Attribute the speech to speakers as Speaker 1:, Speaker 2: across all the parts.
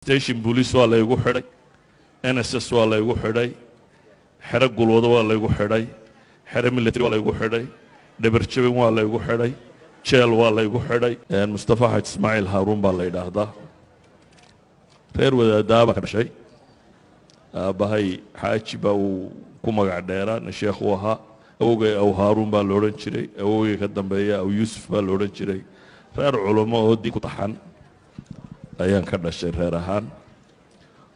Speaker 1: station police waa la igu xidhay, NSS waa la igu xidhay, xero gulwado waa la igu xidhay, xero military waa la igu xidhay, dhabarjabin waa la igu xidhay, jeel waa la igu xidhay. Mustafa Xaj Ismaaciil Haaruun baa la yidhaahdaa. reer wadaaddaa baa ka dhashay. aabbahay xaaji baa uu ku magac dheeraa, nin sheekh uu ahaa. awogay aw Haaruun baa la odhan jiray, awogay ka dambeeya aw Yuusuf baa la odhan jiray. reer culummo oo diin ku taxan ayaan ka dhashay reer ahaan.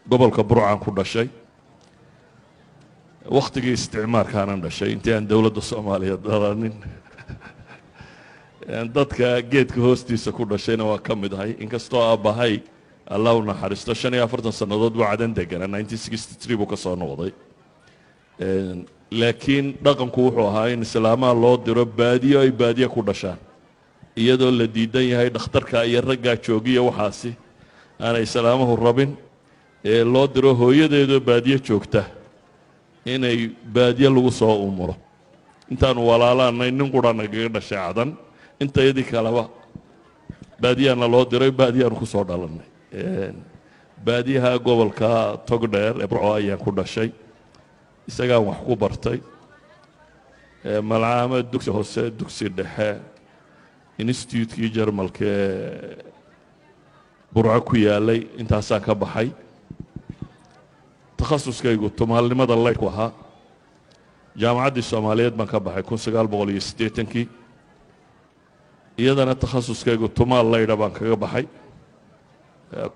Speaker 1: gobolka Burcaan ku dhashay. waqtigii isticmaalkaanan dhashay intii aan dowladda Soomaaliya dalanin. dadka geedka hoostiisa ku dhashayna waa ka mid ahay, inkastoo aabbahay allah u naxariisto 45 sannadood buu cadan deganaa, 1963 buu ka soo noqday. laakiin dhaqanku wuxuu ahaa in islaamaha loo diro baadiyo ay baadiye ku dhashaan, iyadoo la diidan yahay dhakhtarka iyo raggaa joogiya waxaasi aanay islaamuhu rabin, ee loo diro hooyadeedoo baadiye joogta inay baadiye lagu soo umuro. intaanu walaalaanay nin qura nagaga dhashay cadan, intayadii kaleba baadiyaana loo diray, baadiyaanu ku soo dhalannay. baadiyaha gobolka Togdheer ee Burco ayaan ku dhashay, isagaan wax ku bartay. malcaamad dugsi hoose, dugsi dhexe, institutekii jarmalka ee Burco ku yaalay, intaasaan ka baxay. takhasuskaygu tumaalnimada laydku ahaa. jaamacaddii Soomaaliyeed baan ka baxay 1980kii. iyadana takhasuskaygu tumaal laydha baan kaga baxay,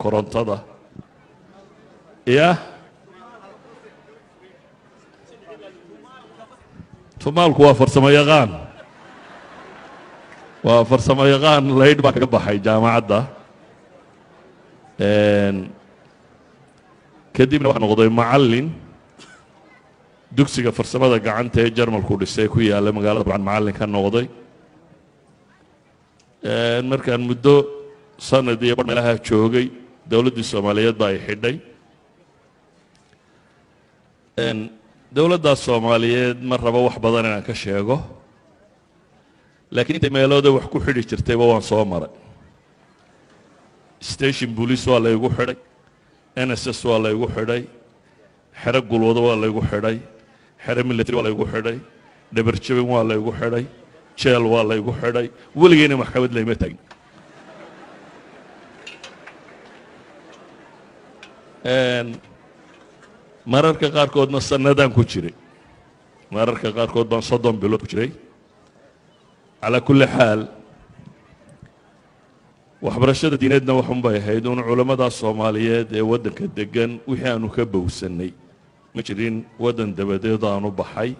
Speaker 1: korontada. tumaalku waa farsamo yaqaan, waa farsamo yaqaan laydh baan kaga baxay jaamacadda. kadibna waxaan noqday macallin dugsiga farsamada gacanta ee jarmalku dhisay ku yaalla magaalada Burcaan macallin ka noqday. markaan muddo sanad iyo meelaha joogay, dowladdii Soomaaliyeed baa ay xidhay. dowladda Soomaaliyeed ma rabo wax badan inaan ka sheego, laakiin inta meelooda wax ku xidhi jirtayba waan soo maray. station police waa la igu xidhay, NSS waa la igu xidhay, xero gulwado waa la igu xidhay, xero military waa la igu xidhay, dhabarjabin waa la igu xidhay, jeel waa la igu xidhay. weligeyna maxkamad layma tagin. mararka qaarkoodna sanadaan ku jiray, mararka qaarkood baan 30 bilood ku jiray. calaa kulli xaal waxbarashada diineedna waxun bay ahayd un culammada Soomaaliyeed ee waddanka degan wixii aanu ka bowsannay. ma jirin waddan dabadeed aanu baxay.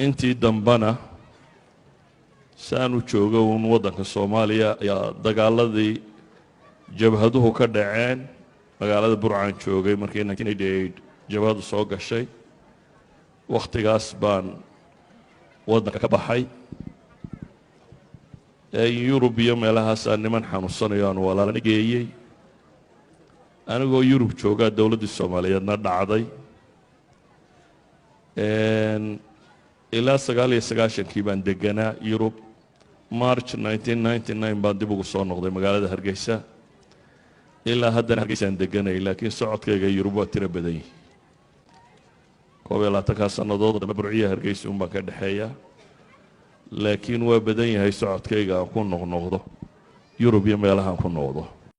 Speaker 1: intii dambana saanu joogo un waddanka Soomaaliya ayaa dagaaladii jabhaduhu ka dhaceen. magaalada Burcaan joogay markii 1988 jabhadu soo gashay. wakhtigaas baan waddanka ka baxay. yurub iyo meelahaasaa niman xanuunsanayo aan walaalana geeyey. anigoo yurub joogaa dowladdii Soomaaliyeedna dhacday. ilaa 99kii baan deganaa yurub. March 1999 baan dib ugu soo noqday magaalada Hargeysa. ilaa haddana Hargeysaan deganay, laakiin socodkayga yurub waa tiro badan yihiin. 12 sannadood dhamma Burciya Hargeysa un baan ka dhexeeya, laakiin waa badan yahay socodkayga aan ku noqnoqdo yurub iyo meelahaan ku noqdo.